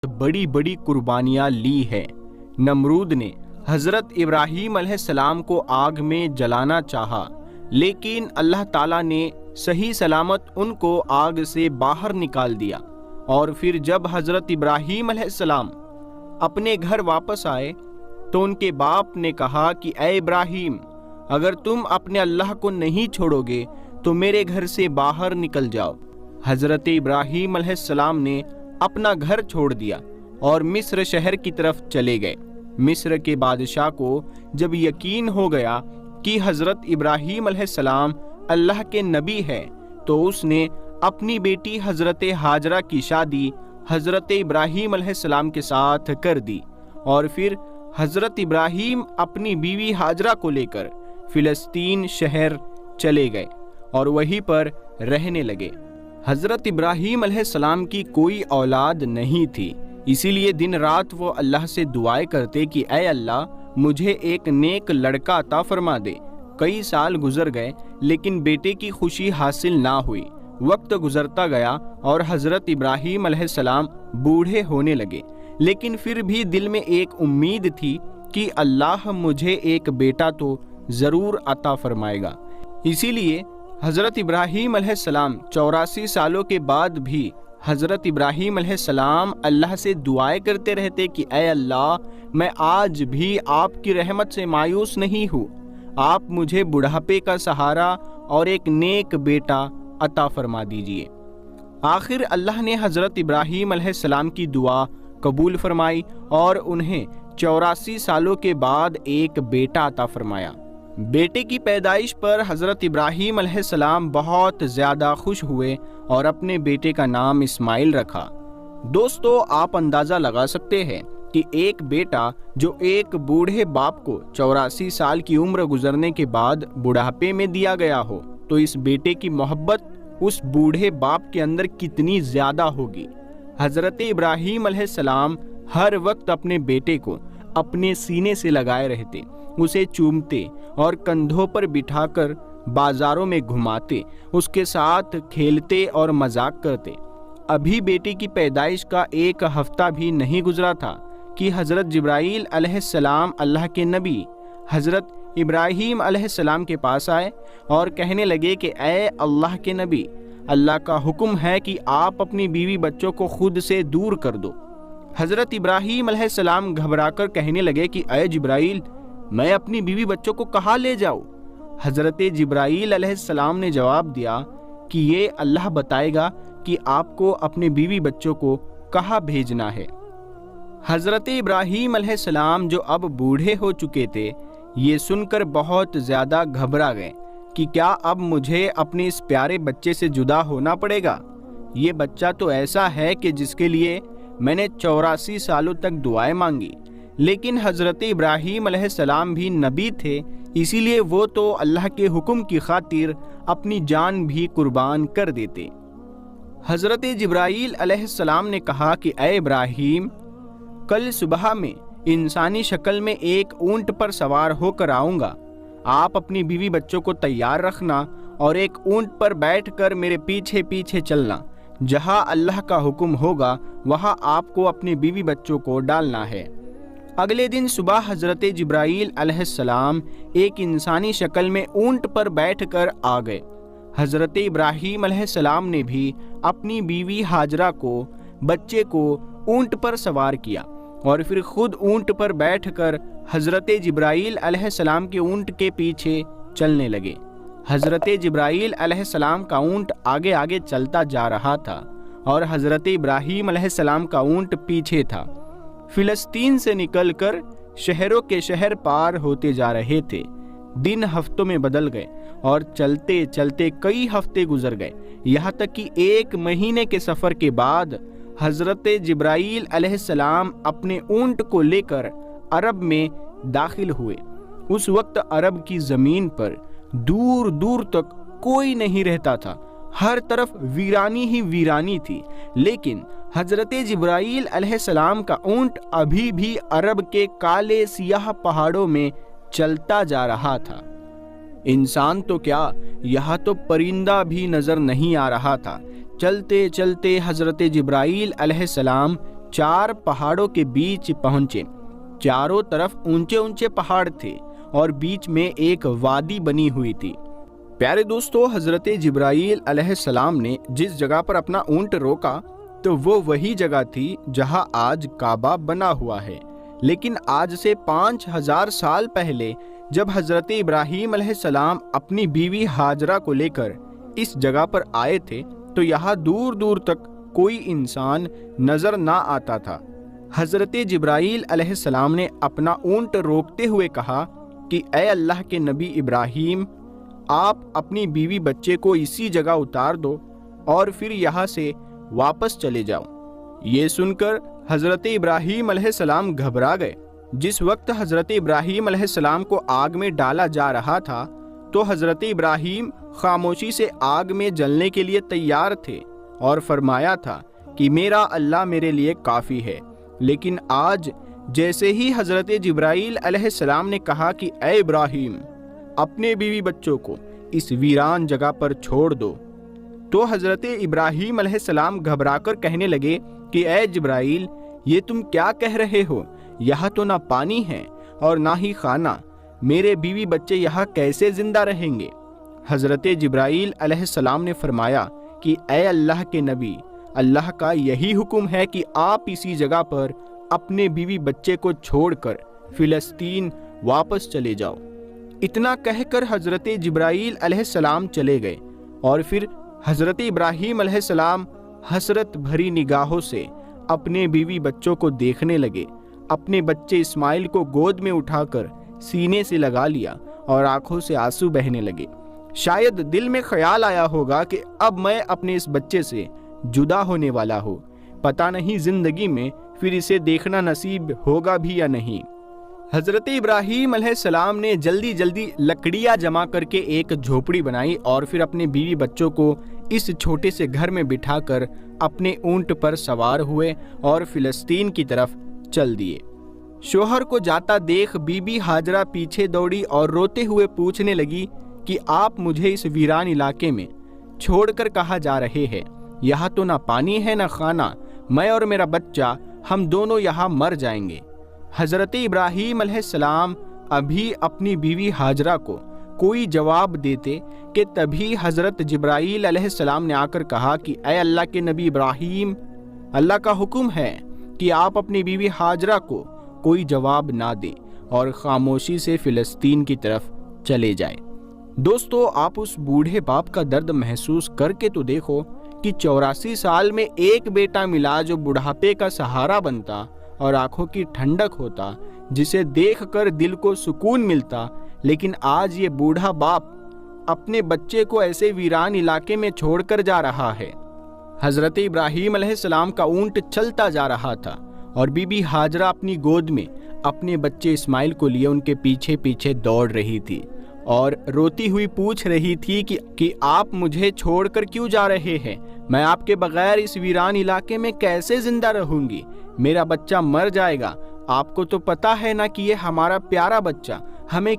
बड़ी बड़ी कुर्बानियां ली है। नमरूद ने हज़रत इब्राहीम अलैहिस्सलाम को आग में जलाना चाहा, लेकिन अल्लाह ताला ने सही सलामत उनको आग से बाहर निकाल दिया। और फिर जब हज़रत इब्राहीम अलैहिस्सलाम अपने घर वापस आए तो उनके बाप ने कहा कि ऐ इब्राहीम, अगर तुम अपने अल्लाह को नहीं छोड़ोगे तो मेरे घर से बाहर निकल जाओ। हज़रत इब्राहीम अलैहिस्सलाम ने अपना घर छोड़ दिया और मिस्र शहर की तरफ चले गए। मिस्र के बादशाह को जब यकीन हो गया कि हज़रत इब्राहीम अलैहिस्सलाम अल्लाह के नबी है, तो उसने अपनी बेटी हज़रत हाजरा की शादी हज़रत इब्राहीम अलैहिस्सलाम के साथ कर दी। और फिर हज़रत इब्राहीम अपनी बीवी हाजरा को लेकर फिलिस्तीन शहर चले गए और वहीं पर रहने लगे। हज़रत इब्राहीम अलैहिस्सलाम की कोई औलाद नहीं थी, इसीलिए दिन रात वो अल्लाह से दुआएं करते कि ऐ अल्लाह, मुझे एक नेक लड़का अता फरमा दे। कई साल गुजर गए लेकिन बेटे की खुशी हासिल ना हुई। वक्त गुजरता गया और हज़रत इब्राहीम अलैहिस्सलाम बूढ़े होने लगे, लेकिन फिर भी दिल में एक उम्मीद थी कि अल्लाह मुझे एक बेटा तो ज़रूर अता फरमाएगा। इसीलिए हज़रत इब्राहीम अलैहिस्सलाम 84 सालों के बाद भी हज़रत इब्राहीम अलैहिस्सलाम अल्लाह से दुआएं करते रहते कि ऐ अल्लाह, मैं आज भी आपकी रहमत से मायूस नहीं हूँ। आप मुझे बुढ़ापे का सहारा और एक नेक बेटा अता फरमा दीजिए। आखिर अल्लाह ने हज़रत इब्राहीम अलैहिस्सलाम की दुआ कबूल फरमाई और उन्हें 84 सालों के बाद एक बेटा अता फरमाया। बेटे की पैदाइश पर हज़रत इब्राहीम अलैहिस्सलाम बहुत ज़्यादा खुश हुए और अपने बेटे का नाम इस्माइल रखा। दोस्तों, आप अंदाज़ा लगा सकते हैं कि एक बेटा जो एक बूढ़े बाप को 84 साल की उम्र गुजरने के बाद बुढ़ापे में दिया गया हो, तो इस बेटे की मोहब्बत उस बूढ़े बाप के अंदर कितनी ज़्यादा होगी। हज़रत इब्राहीम अलैहिस्सलाम हर वक्त अपने बेटे को अपने सीने से लगाए रहते, उसे चूमते और कंधों पर बिठाकर बाजारों में घुमाते, उसके साथ खेलते और मजाक करते। अभी बेटे की पैदाइश का एक हफ्ता भी नहीं गुजरा था कि हज़रत जिब्राईल अलैहिस्सलाम अल्लाह के नबी हज़रत इब्राहीम अलैहिस्सलाम के पास आए और कहने लगे कि ऐ अल्लाह के नबी, अल्लाह का हुक्म है कि आप अपनी बीवी बच्चों को खुद से दूर कर दो। हज़रत इब्राहीम अलैहिस्सलाम घबराकर कहने लगे कि ऐ जिब्राईल, मैं अपनी बीवी बच्चों को कहाँ ले जाऊँ? हज़रत जिब्राईल अलैहिस्सलाम ने जवाब दिया कि ये अल्लाह बताएगा कि आपको अपने बीवी बच्चों को कहाँ भेजना है। हज़रत इब्राहीम अलैहिस्सलाम जो अब बूढ़े हो चुके थे, ये सुनकर बहुत ज़्यादा घबरा गए कि क्या अब मुझे अपने इस प्यारे बच्चे से जुदा होना पड़ेगा। ये बच्चा तो ऐसा है कि जिसके लिए मैंने 84 सालों तक दुआएं मांगी। लेकिन हज़रत इब्राहीम अलैहिस्सलाम भी नबी थे, इसीलिए वो तो अल्लाह के हुक्म की खातिर अपनी जान भी कुर्बान कर देते। हज़रत जिब्राईल अलैहिस्सलाम ने कहा कि ऐ इब्राहीम, कल सुबह में इंसानी शक्ल में एक ऊंट पर सवार होकर आऊँगा। आप अपनी बीवी बच्चों को तैयार रखना और एक ऊंट पर बैठकर मेरे पीछे पीछे चलना। जहाँ अल्लाह का हुक्म होगा वहाँ आपको अपने बीवी बच्चों को डालना है। अगले दिन सुबह हज़रत जिब्राईल अलैहिस्सलाम एक इंसानी शक्ल में ऊंट पर बैठकर आ गए। हज़रत इब्राहीम अलैहिस्सलाम ने भी अपनी बीवी हाजरा को, बच्चे को ऊंट पर सवार किया और फिर खुद ऊंट पर बैठकर हज़रत जिब्राईल अलैहिस्सलाम के ऊंट के पीछे चलने लगे। हज़रत जिब्राईल अलैहिस्सलाम का ऊंट आगे आगे चलता जा रहा था और हज़रत इब्राहीम अलैहिस्सलाम का ऊंट पीछे था। फिलिस्तीन से निकलकर शहरों के शहर पार होते जा रहे थे। दिन हफ्तों में बदल गए और चलते चलते कई हफ्ते गुजर गए, यहाँ तक कि 1 महीने के सफ़र के बाद हज़रत जिब्राईल अलैहिस्सलाम अपने ऊंट को लेकर अरब में दाखिल हुए। उस वक्त अरब की ज़मीन पर दूर दूर तक कोई नहीं रहता था, हर तरफ वीरानी ही वीरानी थी। लेकिन हज़रत जिब्राईल अलैहिस्सलाम का ऊंट अभी भी अरब के काले सियाह पहाड़ों में चलता जा रहा था। इंसान तो क्या, यहाँ तो परिंदा भी नजर नहीं आ रहा था। चलते चलते हज़रत जिब्राईल अलैहिस्सलाम 4 पहाड़ों के बीच पहुंचे। चारों तरफ ऊंचे ऊंचे पहाड़ थे और बीच में एक वादी बनी हुई थी। प्यारे दोस्तों, हजरत जिब्राईल अलैहिस्सलाम ने जिस जगह पर अपना ऊंट रोका तो वो वही जगह थी जहां आज काबा बना हुआ है। लेकिन आज से 5000 साल पहले जब हजरत इब्राहीम अलैहिस्सलाम अपनी बीवी हाजरा को लेकर इस जगह पर आए थे तो यहाँ दूर दूर तक कोई इंसान नजर ना आता था। हजरत जिब्राईल अलैहिस्सलाम ने अपना ऊंट रोकते हुए कहा कि ऐ अल्लाह के नबी इब्राहीम, आप अपनी बीवी बच्चे को इसी जगह उतार दो और फिर यहाँ से वापस चले जाओ। ये सुनकर हजरत इब्राहीम अलैहिस्सलाम घबरा गए। जिस वक्त हजरत इब्राहीम अलैहिस्सलाम को आग में डाला जा रहा था तो हजरत इब्राहीम खामोशी से आग में जलने के लिए तैयार थे और फरमाया था कि मेरा अल्लाह मेरे लिए काफ़ी है। लेकिन आज जैसे ही हजरत जिब्राईल अलैहिस्सलाम ने कहा कि ऐ इब्राहीम, अपने बीवी बच्चों को इस वीरान जगह पर छोड़ दो, तो हजरत इब्राहीम अलैहिस्सलाम घबराकर कहने लगे कि ऐ जिब्राईल, ये तुम क्या कह रहे हो? यहाँ तो ना पानी है और ना ही खाना, मेरे बीवी बच्चे यहाँ कैसे जिंदा रहेंगे? हजरत जिब्राईल अलैहिस्सलाम ने फरमाया कि ऐ अल्लाह के नबी, अल्लाह का यही हुक्म है कि आप इसी जगह पर अपने बीवी बच्चे को छोड़कर फिलिस्तीन वापस चले जाओ। इतना कहकर हजरत जिब्राईल अलैहिस्सलाम चले गए और फिर हजरत इब्राहीम अलैहिस्सलाम हसरत भरी निगाहों से अपने बीवी बच्चों को देखने लगे। अपने बच्चे इस्माइल को गोद में उठाकर सीने से लगा लिया और आंखों से आंसू बहने लगे। शायद दिल में ख्याल आया होगा कि अब मैं अपने इस बच्चे से जुदा होने वाला हूँ, पता नहीं जिंदगी में फिर इसे देखना नसीब होगा भी या नहीं। हजरत इब्राहीम अलैहिस्सलाम ने जल्दी जल्दी लकड़ियाँ जमा करके एक झोपड़ी बनाई और फिर अपने बीवी बच्चों को इस छोटे से घर में बिठाकर अपने ऊंट पर सवार हुए और फिलिस्तीन की तरफ चल दिए। शोहर को जाता देख बीबी हाजरा पीछे दौड़ी और रोते हुए पूछने लगी कि आप मुझे इस वीरान इलाके में छोड़कर कहाँ जा रहे हैं? यहाँ तो ना पानी है ना खाना, मैं और मेरा बच्चा हम दोनों यहाँ मर जाएंगे। हजरत इब्राहीम अलैहिस्सलाम अभी अपनी बीवी हाजरा को कोई जवाब देते कि तभी हजरत जिब्राईल अलैहिस्सलाम ने आकर कहा कि ऐ अल्लाह के नबी इब्राहीम, अल्लाह का हुक्म है कि आप अपनी बीवी हाजरा को कोई जवाब ना दे और खामोशी से फिलिस्तीन की तरफ चले जाए। दोस्तों, आप उस बूढ़े बाप का दर्द महसूस करके तो देखो कि 84 साल में एक बेटा मिला जो बुढ़ापे का सहारा बनता और आंखों की ठंडक होता, जिसे देखकर दिल को सुकून मिलता। लेकिन आज ये बूढ़ा बाप अपने बच्चे को ऐसे वीरान इलाके में छोड़कर जा रहा है। हजरत इब्राहीम अलैहिस्सलाम का ऊंट चलता जा रहा था और बीबी हाजरा अपनी गोद में अपने बच्चे इस्माइल को लिए उनके पीछे पीछे दौड़ रही थी और रोती हुई पूछ रही थी कि आप मुझे छोड़कर क्यों जा रहे हैं? मैं आपके बगैर इस वीरान इलाके में कैसे जिंदा रहूंगी? मेरा बच्चा मर जाएगा। आपको तो पता है ना कि ये हमारा प्यारा बच्चा हमें